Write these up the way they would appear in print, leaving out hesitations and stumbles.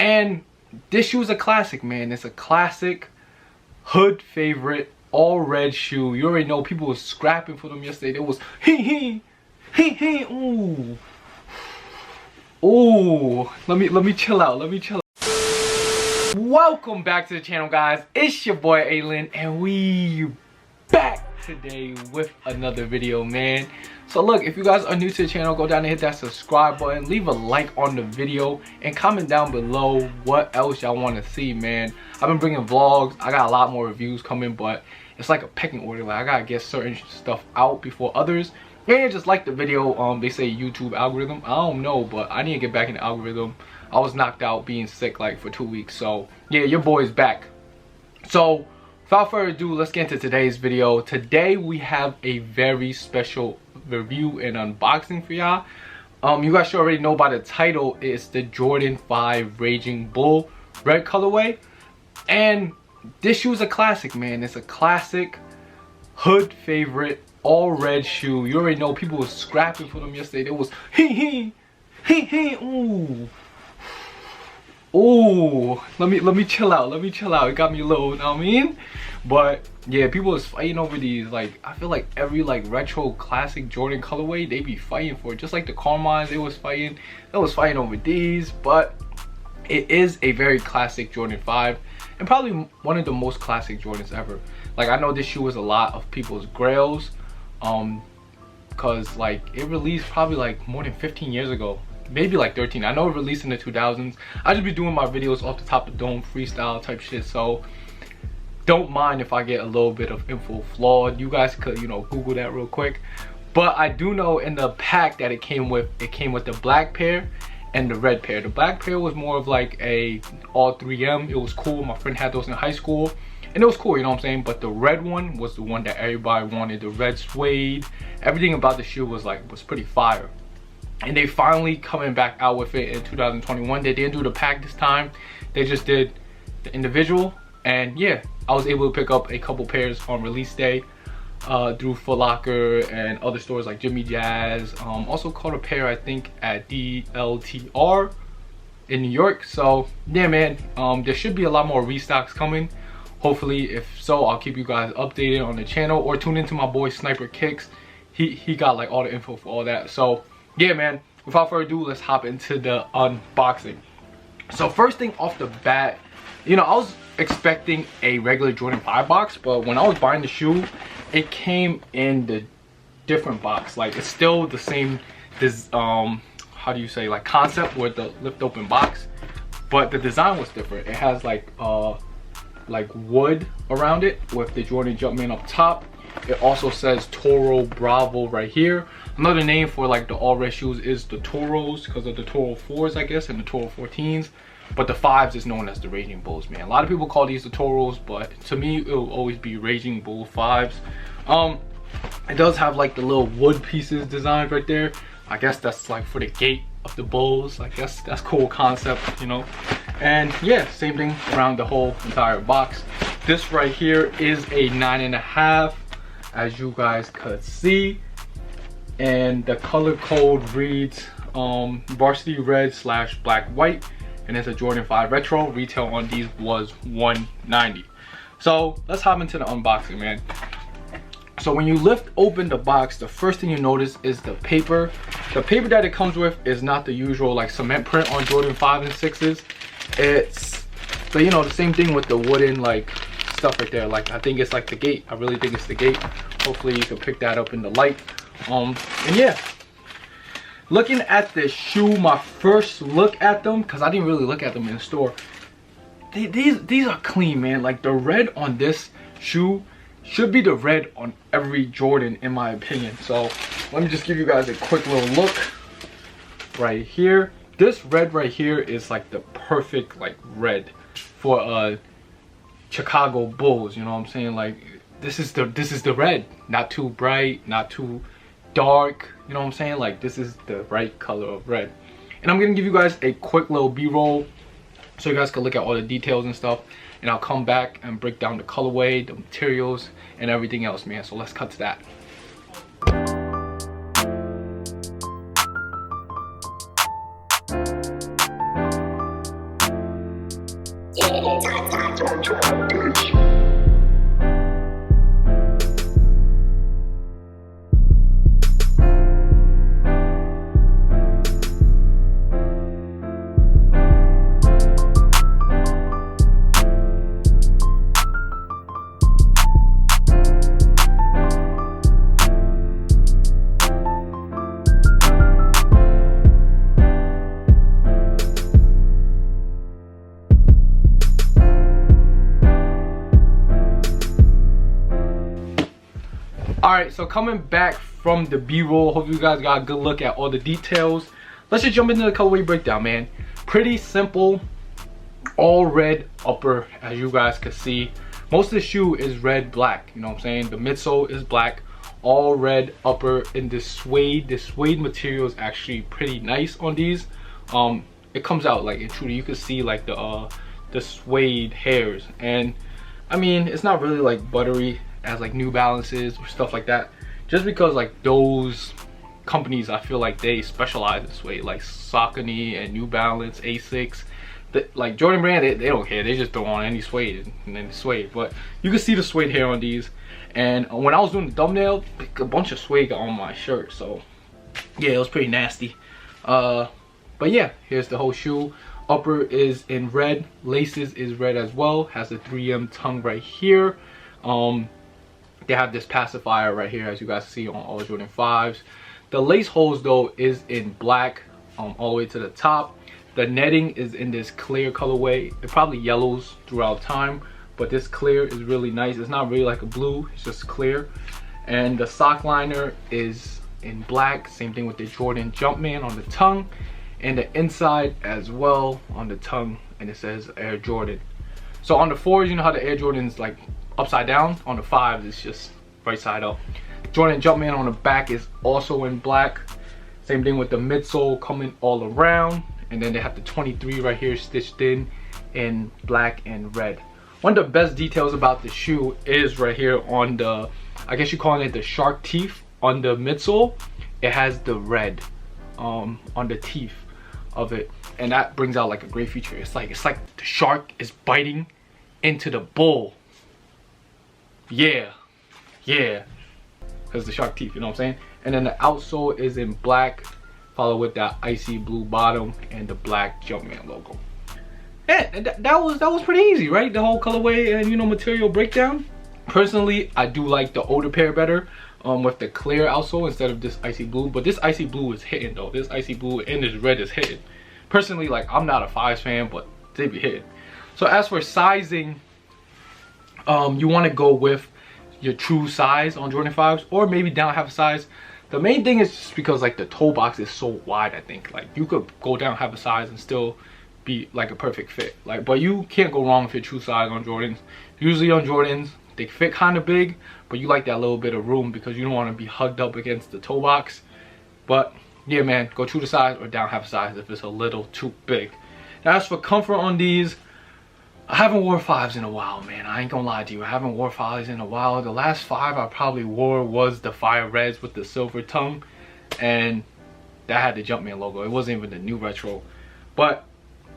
And this shoe is a classic, man. It's a classic hood favorite, all red shoe. You already know people were scrapping for them yesterday. It was hee, ooh. Ooh, let me chill out. Welcome back to the channel, guys. It's your boy ALin, and we back today with another video, man. So look, if you guys are new to the channel, go down and hit that subscribe button, leave a like on the video, and comment down below what else y'all want to see, man. I've been bringing vlogs. I got a lot more reviews coming, but it's like a pecking order. Like, I gotta get certain stuff out before others. And just like the video, they say YouTube algorithm. I don't know, but I need to get back in the algorithm. I was knocked out being sick like for 2 weeks. So yeah, your boy's back. So without further ado, let's get into today's video. Today we have a very special review and unboxing for y'all. You guys should already know by the title. It's the Jordan 5 Raging Bull red colorway. And this shoe is a classic, man. It's a classic hood favorite, all red shoe. You already know people were scrapping for them yesterday. It was hee, ooh. Ooh, let me chill out. It got me a little, you know what I mean? But yeah, people was fighting over these. Like, I feel like every like retro classic Jordan colorway, they be fighting for it. Just like the Carmines, they was fighting over these. But it is a very classic Jordan 5, and probably one of the most classic Jordans ever. Like, I know this shoe is a lot of people's grails, cause like it released probably like more than 15 years ago, maybe like 13. I know it released in the 2000s. I just be doing my videos off the top of the dome, freestyle type shit, so don't mind if I get a little bit of info flawed. You guys could, you know, Google that real quick. But I do know in the pack that it came with the black pair and the red pair. The black pair was more of like a all 3M. It was cool. My friend had those in high school, and it was cool, you know what I'm saying? But the red one was the one that everybody wanted. The red suede, everything about the shoe was pretty fire. And they finally coming back out with it in 2021. They didn't do the pack this time. They just did the individual. And yeah, I was able to pick up a couple pairs on release day through Foot Locker and other stores like Jimmy Jazz. Also caught a pair, I think, at DLTR in New York. So yeah, man, there should be a lot more restocks coming. Hopefully, if so, I'll keep you guys updated on the channel, or tune into my boy Sniper Kicks. He got like all the info for all that. So yeah, man, without further ado, let's hop into the unboxing. So first thing off the bat, you know, I was expecting a regular Jordan 5 box, but when I was buying the shoe, it came in the different box. Like, it's still the same, this how do you say, like, concept with the lift open box, but the design was different. It has like wood around it with the Jordan Jumpman up top. It also says Toro Bravo right here. Another name for like the all red shoes is the Toros, because of the Toro 4s, I guess, and the Toro 14s. But the 5s is known as the Raging Bulls, man. A lot of people call these the Toros, but to me, it will always be Raging Bull 5s. It does have like the little wood pieces designed right there. I guess that's like for the gate of the Bulls. I guess that's cool concept, you know. And yeah, same thing around the whole entire box. This right here is a 9.5, as you guys could see. And the color code reads varsity red / black white. And it's a Jordan 5 retro. Retail on these was $190. So let's hop into the unboxing, man. So when you lift open the box, the first thing you notice is the paper. The paper that it comes with is not the usual like cement print on Jordan 5 and 6s. It's the, you know, the same thing with the wooden like stuff right there. Like, I think it's like the gate. I really think it's the gate. Hopefully you can pick that up in the light. And yeah, looking at the shoe, my first look at them, because I didn't really look at them in the store, these are clean, man. Like, the red on this shoe should be the red on every Jordan, in my opinion. So let me just give you guys a quick little look right here. This red right here is like the perfect like red for Chicago Bulls, you know what I'm saying? Like, this is the red, not too bright, not too dark, you know what I'm saying? Like, this is the right color of red. And I'm gonna give you guys a quick little b-roll so you guys can look at all the details and stuff, and I'll come back and break down the colorway, the materials, and everything else, man. So let's cut to that. Alright, so coming back from the B-roll, hope you guys got a good look at all the details. Let's just jump into the colorway breakdown, man. Pretty simple, all red upper, as you guys can see. Most of the shoe is red black, you know what I'm saying? The midsole is black, all red upper in this suede. This suede material is actually pretty nice on these. It comes out like intruding. You can see like the suede hairs, and I mean it's not really like buttery as like New Balances or stuff like that, just because like those companies, I feel like they specialize in suede, like Saucony and New Balance, Asics. Like Jordan Brand, they don't care, they just throw on any suede and then suede. But you can see the suede hair on these, and when I was doing the thumbnail, a bunch of suede got on my shirt, so yeah, it was pretty nasty. But yeah, here's the whole shoe. Upper is in red, laces is red as well, has a 3M tongue right here. They have this pacifier right here, as you guys see on all Jordan 5s. The lace holes though is in black, all the way to the top. The netting is in this clear colorway. It probably yellows throughout time, but this clear is really nice. It's not really like a blue, it's just clear. And the sock liner is in black, same thing with the Jordan Jumpman on the tongue, and the inside as well on the tongue, and it says Air Jordan. So on the 4s, you know how the Air Jordan's like upside down? On the 5s, it's just right side up. Jordan Jumpman on the back is also in black. Same thing with the midsole coming all around. And then they have the 23 right here stitched in black and red. One of the best details about the shoe is right here on the, I guess you're calling it the shark teeth on the midsole. It has the red on the teeth of it, and that brings out like a great feature. It's like the shark is biting into the bull. Yeah, because the shark teeth, you know what I'm saying? And then the outsole is in black, followed with that icy blue bottom and the black Jumpman logo. And that was pretty easy, right? The whole colorway and, you know, material breakdown. Personally, I do like the older pair better, with the clear outsole instead of this icy blue. But this icy blue is hitting though. This icy blue and this red is hitting. Personally, like, I'm not a 5s fan, but they be hitting. So as for sizing, you want to go with your true size on Jordan 5s, or maybe down half a size. The main thing is just because like the toe box is so wide. I think like you could go down half a size and still be like a perfect fit. Like, but you can't go wrong with your true size on Jordans. Usually on Jordans, they fit kind of big, but you like that little bit of room because you don't want to be hugged up against the toe box. But yeah, man, go true to size or down half a size if it's a little too big. Now, as for comfort on these, I haven't wore 5s in a while, man. I ain't gonna lie to you. I haven't wore 5s in a while. The last 5 I probably wore was the fire reds with the silver tongue, and that had the Jumpman logo. It wasn't even the new retro. But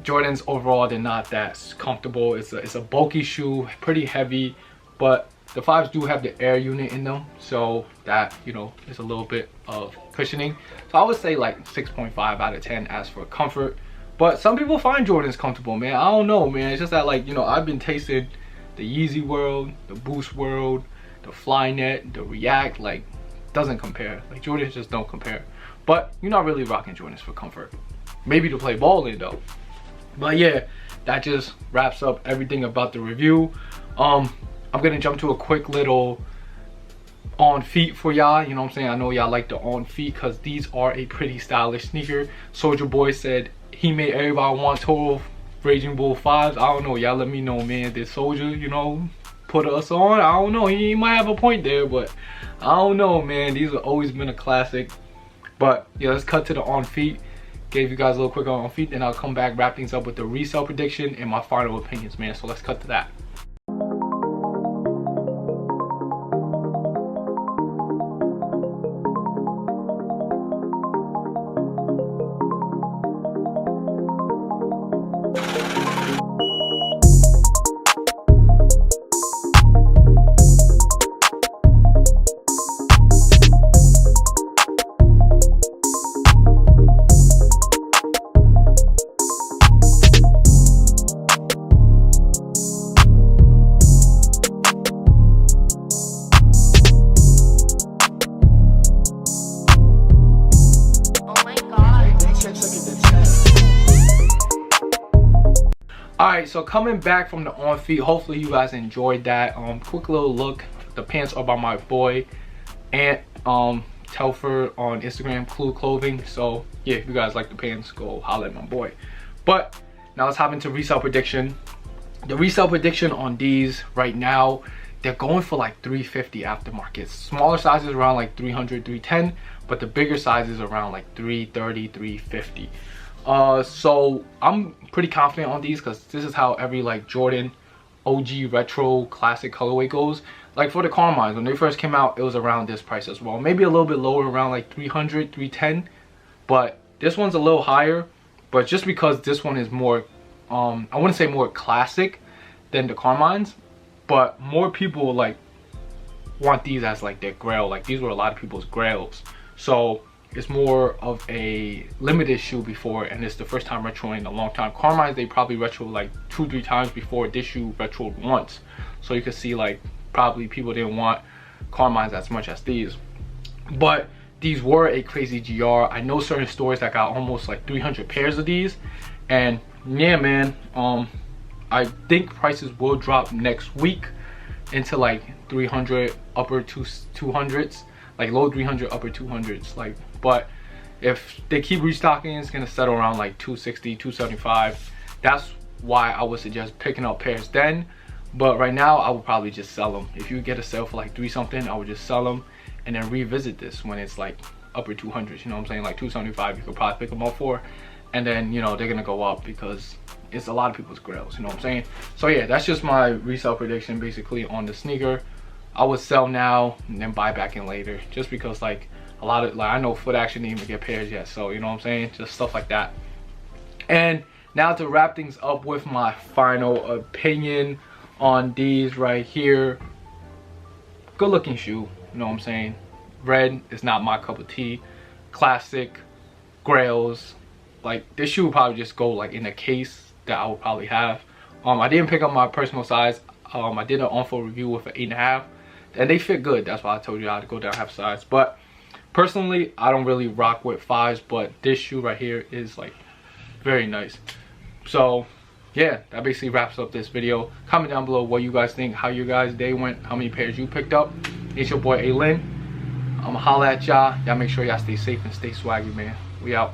Jordans overall, they're not that comfortable. It's a bulky shoe, pretty heavy, but the 5s do have the air unit in them, so that, you know, is a little bit of cushioning. So I would say like 6.5 out of 10 as for comfort. But some people find Jordans comfortable, man. I don't know, man. It's just that, like, you know, I've been tasting the Yeezy world, the Boost world, the Flynet, the React. Like, doesn't compare. Like, Jordans just don't compare. But you're not really rocking Jordans for comfort. Maybe to play ball in, though. But yeah, that just wraps up everything about the review. I'm gonna jump to a quick little on feet for y'all. You know what I'm saying? I know y'all like the on feet because these are a pretty stylish sneaker. Soldier Boy said he made everybody want Toro Raging Bull 5s. I don't know, y'all let me know, man. Did Soldier, you know, put us on? I don't know, he might have a point there, but I don't know, man. These have always been a classic. But yeah, let's cut to the on feet. Gave you guys a little quick on feet, then I'll come back, wrap things up with the resale prediction and my final opinions, man. So let's cut to that. Alright, so coming back from the on feet, hopefully you guys enjoyed that. Quick little look. The pants are by my boy Ant Telfer on Instagram, Clue Clothing. So yeah, if you guys like the pants, go holler at my boy. But now let's hop into resale prediction. The resale prediction on these right now, they're going for like 350 aftermarket. Smaller sizes around like 300, 310, but the bigger sizes around like 330, 350. So I'm pretty confident on these because this is how every like Jordan OG retro classic colorway goes. Like for the Carmines, when they first came out, it was around this price as well, maybe a little bit lower, around like 300, 310, but this one's a little higher. But just because this one is more I wouldn't say more classic than the Carmines, but more people like want these as like their grail. Like these were a lot of people's grails, so it's more of a limited shoe before, and it's the first time retroing in a long time. Carmines, they probably retro like 2-3 times before. This shoe retroed once, so you can see like probably people didn't want Carmines as much as these. But these were a crazy GR. I know certain stores that got almost like 300 pairs of these, and yeah man, I think prices will drop next week into like 300 upper 200s, like low 300 upper 200s. Like, but if they keep restocking, it's gonna settle around like 260, 275. That's why I would suggest picking up pairs then. But right now I would probably just sell them. If you get a sale for like 3 something, I would just sell them and then revisit this when it's like upper 200s. You know what I'm saying? Like 275 you could probably pick them up for, and then you know they're gonna go up because it's a lot of people's grails. You know what I'm saying? So yeah, that's just my resale prediction basically on the sneaker. I would sell now and then buy back in later, just because like a lot of, like, I know Foot Action didn't even get pairs yet, so you know what I'm saying, just stuff like that. And now to wrap things up with my final opinion on these right here. Good looking shoe, you know what I'm saying. Red is not my cup of tea. Classic grails. Like this shoe would probably just go like in a case that I would probably have. I didn't pick up my personal size. I did an on-foot review with an 8.5, and they fit good. That's why I told you how to go down half size. But personally, I don't really rock with 5s, but this shoe right here is like very nice. So yeah, that basically wraps up this video. Comment down below what you guys think, how your guys' day went, how many pairs you picked up. It's your boy ALin. I'ma holla at y'all. Y'all make sure y'all stay safe and stay swaggy, man. We out.